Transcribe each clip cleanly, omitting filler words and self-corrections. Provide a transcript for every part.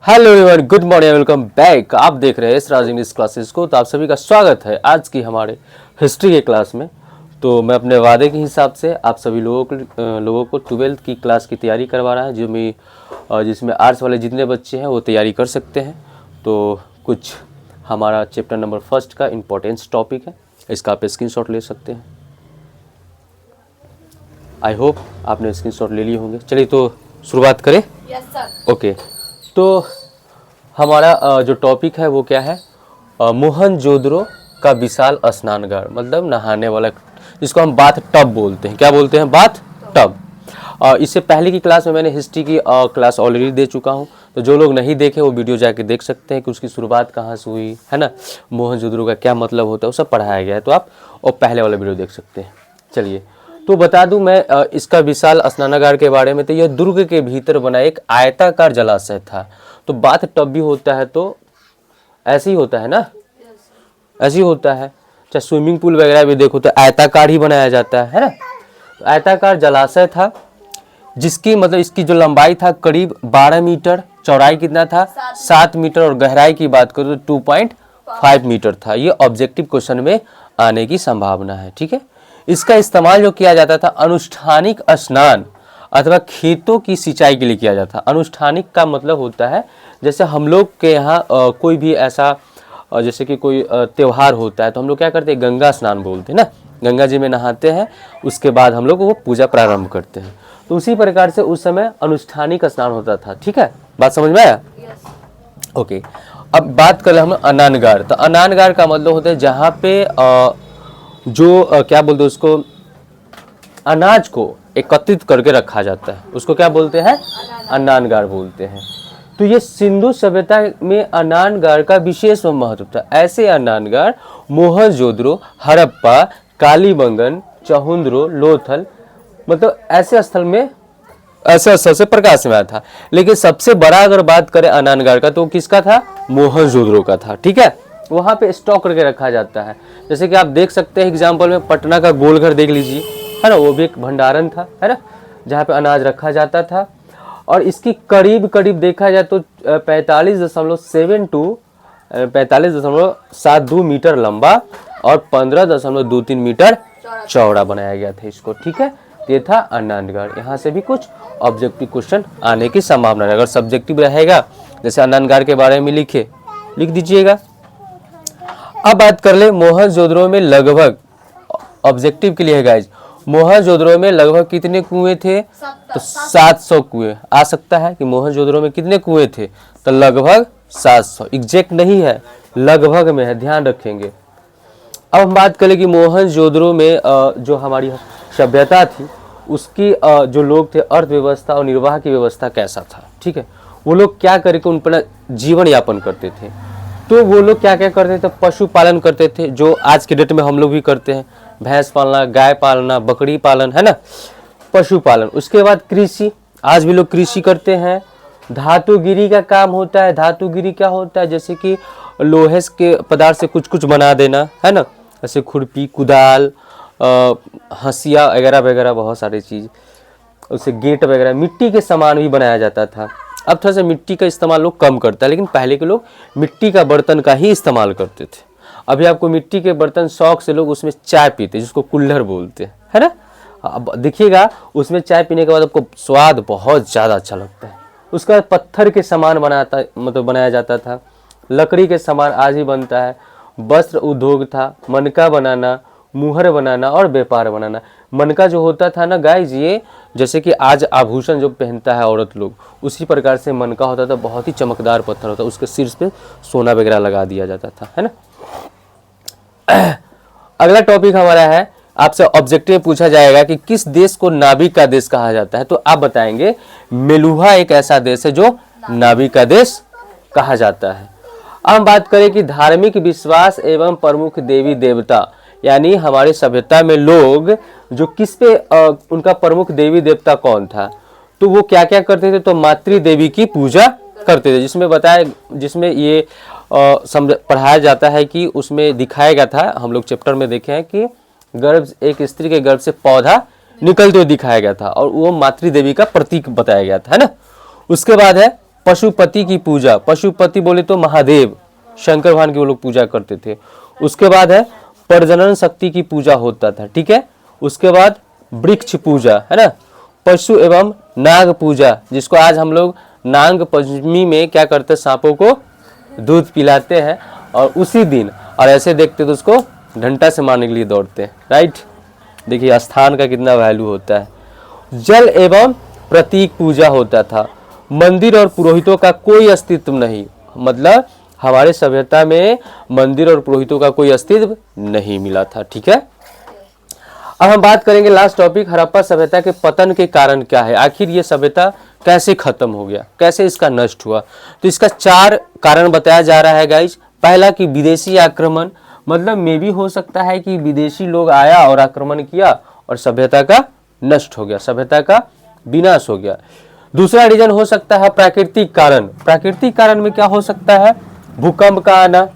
Hello everyone, good morning, welcome back. आप देख रहे हैं राज इंग्लिश क्लासेस को। तो आप सभी का स्वागत है आज की हमारे हिस्ट्री के क्लास में। तो मैं अपने वादे के हिसाब से आप सभी लोगों को 12th की क्लास की तैयारी करवा रहा है, जिसमें आर्ट्स वाले जितने बच्चे हैं वो तैयारी कर सकते हैं। तो कुछ हमारा चैप्टर नंबर 1 का इम्पोर्टेंस टॉपिक है, इसका आप स्क्रीनशॉट ले सकते हैं। आई होप आपने स्क्रीनशॉट ले लिए होंगे। चलिए तो शुरुआत करें। Yes sir. ओके, तो हमारा जो टॉपिक है वो क्या है? मोहनजोदड़ो का विशाल स्नानघर, मतलब नहाने वाला, जिसको हम बाथ टब बोलते हैं। क्या बोलते हैं? Bath tub. इससे पहले की क्लास में मैंने हिस्ट्री की क्लास ऑलरेडी दे चुका हूँ। तो जो लोग नहीं देखे वो वीडियो जाके देख सकते हैं कि उसकी शुरुआत कहाँ से हुई है ना, मोहनजोदड़ो का क्या मतलब होता है, वो सब पढ़ाया गया है। तो आप और पहले वाला वीडियो देख सकते हैं। चलिए तो बता दूं मैं इसका विशाल स्नानागार के बारे में। तो यह दुर्ग के भीतर बना एक आयताकार जलाशय था। तो बाथ टब भी होता है तो ऐसे ही होता है ना, ऐसे ही होता है। चाहे स्विमिंग पूल वगैरह भी देखो तो आयताकार ही बनाया जाता है ना। तो आयताकार जलाशय था जिसकी मतलब इसकी जो लंबाई था करीब 12 मीटर, चौड़ाई कितना था 7 मीटर, और गहराई की बात करो तो 2.5 मीटर था। ये ऑब्जेक्टिव क्वेश्चन में आने की संभावना है। ठीक है, इसका इस्तेमाल जो किया जाता था अनुष्ठानिक स्नान अथवा खेतों की सिंचाई के लिए किया जाता है। अनुष्ठानिक का मतलब होता है जैसे हम लोग के यहाँ कोई भी ऐसा जैसे कि कोई त्यौहार होता है तो हम लोग क्या करते हैं, गंगा स्नान बोलते हैं ना, गंगा जी में नहाते हैं, उसके बाद हम लोग वो पूजा प्रारंभ करते हैं। तो उसी प्रकार से उस समय अनुष्ठानिक स्नान होता था। ठीक है, बात समझ में आया? ओके, अब बात करें हम अनानगार। तो अनानगार का मतलब होता है जहाँ पे क्या बोलते हैं उसको, अनाज को एकत्रित करके रखा जाता है, उसको क्या बोलते हैं? अनानगार बोलते हैं। तो ये सिंधु सभ्यता में अनानगार का विशेष महत्व था। ऐसे अनानगार मोहनजोदड़ो, हड़प्पा, कालीबंगन, चहुंद्रो, लोथल, मतलब ऐसे स्थल से प्रकाश में आया था। लेकिन सबसे बड़ा अगर बात करें अनानगार का तो किसका था? मोहनजोदड़ो का था। ठीक है, वहाँ पे स्टॉक करके रखा जाता है। जैसे कि आप देख सकते हैं एग्जाम्पल में पटना का गोलघर देख लीजिए, है ना, वो भी एक भंडारण था, है ना, जहाँ पे अनाज रखा जाता था। और इसकी करीब करीब देखा जाए तो 45.72 मीटर लंबा और 15.23 मीटर चौड़ा बनाया गया था इसको। ठीक है, ये था अनानगार। यहाँ से भी कुछ ऑब्जेक्टिव क्वेश्चन आने की संभावना है। अगर सब्जेक्टिव रहेगा जैसे अनानगार के बारे में लिख दीजिएगा। अब बात कर ले मोहनजोदड़ो में लगभग, ऑब्जेक्टिव के लिए है गाइज, मोहनजोदड़ो में लगभग कितने कुएं थे? तो 700 कुएं। आ सकता है कि मोहनजोदड़ो में कितने कुएं थे? तो लगभग 700, एग्जैक्ट नहीं है, लगभग में है, ध्यान रखेंगे। अब हम बात करें कि मोहनजोदड़ो में जो हमारी सभ्यता थी उसकी जो लोग थे, अर्थव्यवस्था और निर्वाह की व्यवस्था कैसा था। ठीक है, वो लोग क्या करके उन पर जीवन यापन करते थे। तो वो लोग क्या क्या करते थे? पशुपालन करते थे, जो आज के डेट में हम लोग भी करते हैं, भैंस पालना, गाय पालना, बकरी पालन, है ना, पशुपालन। उसके बाद कृषि, आज भी लोग कृषि करते हैं। धातुगिरी का काम होता है। धातुगिरी क्या होता है? जैसे कि लोहे के पदार्थ से कुछ कुछ बना देना, है ना, जैसे खुरपी, कुदाल, हंसिया वगैरह वगैरह, बहुत सारी चीज़, उससे गेट वगैरह, मिट्टी के सामान भी बनाया जाता था। अब थोड़ा सा मिट्टी का इस्तेमाल लोग कम करता है, लेकिन पहले के लोग मिट्टी का बर्तन का ही इस्तेमाल करते थे। अभी आपको मिट्टी के बर्तन, शौक से लोग उसमें चाय पीते, जिसको कुल्हड़ बोलते हैं, है ना। अब देखिएगा उसमें चाय पीने के बाद आपको स्वाद बहुत ज़्यादा अच्छा लगता है। उसका पत्थर के सामान बनाया जाता था, लकड़ी के सामान आज भी बनता है। वस्त्र उद्योग था, मनका बनाना, मुहर बनाना और व्यापार बनाना। मनका जो होता था ना गाइज, ये जैसे कि आज आभूषण जो पहनता है औरत लोग, उसी प्रकार से मनका होता था। बहुत ही चमकदार पत्थर होता, उसके शीर्ष पे सोना वगैरह लगा दिया जाता था, है ना। अगला टॉपिक हमारा है, आपसे ऑब्जेक्टिव में पूछा जाएगा कि किस देश को नाविक का देश कहा जाता है। तो आप बताएंगे मेलुहा एक ऐसा देश है जो नाविक का देश कहा जाता है। अब हम बात करें कि धार्मिक विश्वास एवं प्रमुख देवी देवता, यानी हमारी सभ्यता में लोग जो किस पे उनका प्रमुख देवी देवता कौन था, तो वो क्या क्या करते थे? तो मातृ देवी की पूजा करते थे, जिसमें ये पढ़ाया जाता है कि उसमें दिखाया गया था, हम लोग चैप्टर में देखे हैं कि एक स्त्री के गर्भ से पौधा निकलते हुए दिखाया गया था और वो मातृ देवी का प्रतीक बताया गया था, है ना। उसके बाद है पशुपति की पूजा, पशुपति बोले तो महादेव, शंकर भगवान की वो लोग पूजा करते थे। उसके बाद है प्रजनन शक्ति की पूजा होता था, ठीक है। उसके बाद वृक्ष पूजा, है ना, पशु एवं नाग पूजा, जिसको आज हम लोग नाग पंचमी में क्या करते हैं, सांपों को दूध पिलाते हैं और उसी दिन, और ऐसे देखते तो उसको डंडा से मारने के लिए दौड़ते हैं, राइट। देखिए स्थान का कितना वैल्यू होता है। जल एवं प्रतीक पूजा होता था। मंदिर और पुरोहितों का कोई अस्तित्व नहीं, मतलब हमारे सभ्यता में मंदिर और पुरोहितों का कोई अस्तित्व नहीं मिला था, ठीक है। अब हम बात करेंगे लास्ट टॉपिक, हड़प्पा सभ्यता के पतन के कारण क्या है, आखिर ये सभ्यता कैसे खत्म हो गया, कैसे इसका नष्ट हुआ। तो इसका 4 कारण बताया जा रहा है गाइज। पहला कि विदेशी आक्रमण, मतलब मे भी हो सकता है कि विदेशी लोग आया और आक्रमण किया और सभ्यता का नष्ट हो गया, सभ्यता का विनाश हो गया। दूसरा रीजन हो सकता है प्राकृतिक कारण। प्राकृतिक कारण में क्या हो सकता है, भूकंप का आना,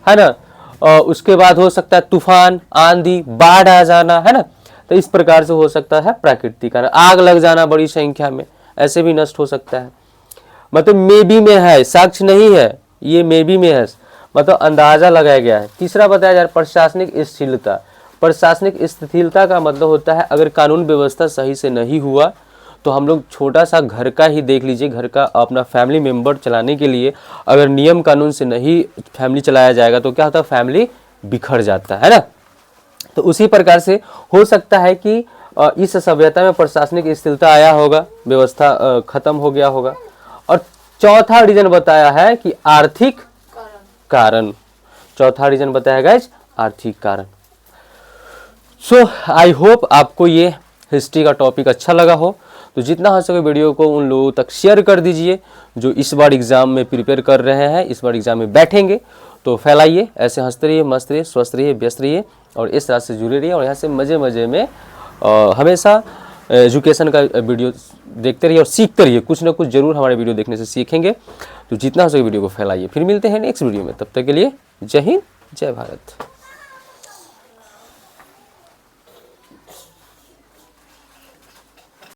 है ना, और उसके बाद हो सकता है तूफान, आंधी, बाढ़ आ जाना, है ना। तो इस प्रकार से हो सकता है प्राकृतिक कारण। आग लग जाना बड़ी संख्या में, ऐसे भी नष्ट हो सकता है। मतलब मे बी में है, साक्ष्य नहीं है, ये मे बी में है, मतलब अंदाजा लगाया गया है। तीसरा बताया जा रहा है प्रशासनिक स्थिरता। प्रशासनिक स्थिरता का मतलब होता है अगर कानून व्यवस्था सही से नहीं हुआ तो हम लोग छोटा सा घर का ही देख लीजिए, घर का अपना फैमिली मेंबर चलाने के लिए अगर नियम कानून से नहीं फैमिली चलाया जाएगा तो क्या होता है, फैमिली बिखर जाता है ना। तो उसी प्रकार से हो सकता है कि इस सभ्यता में प्रशासनिक स्थिरता आया होगा, व्यवस्था खत्म हो गया होगा। और चौथा रीजन बताया है कि आर्थिक कारण, चौथा रीजन बताया गया आर्थिक कारण। सो आई होप आपको ये हिस्ट्री का टॉपिक अच्छा लगा हो, तो जितना हो सके वीडियो को उन लोगों तक शेयर कर दीजिए जो इस बार एग्जाम में प्रिपेयर कर रहे हैं, इस बार एग्जाम में बैठेंगे। तो फैलाइए, ऐसे हंसते रहिए, मस्त रहिए, स्वस्थ रहिए, व्यस्त रहिए और इस तरह से जुड़े रहिए और यहाँ से मज़े मज़े में हमेशा एजुकेशन का वीडियो देखते रहिए और सीखते रहिए, कुछ ना कुछ जरूर हमारे वीडियो देखने से सीखेंगे। तो जितना हो सके वीडियो को फैलाइए। फिर मिलते हैं नेक्स्ट वीडियो में, तब तक के लिए जय हिंद, जय भारत।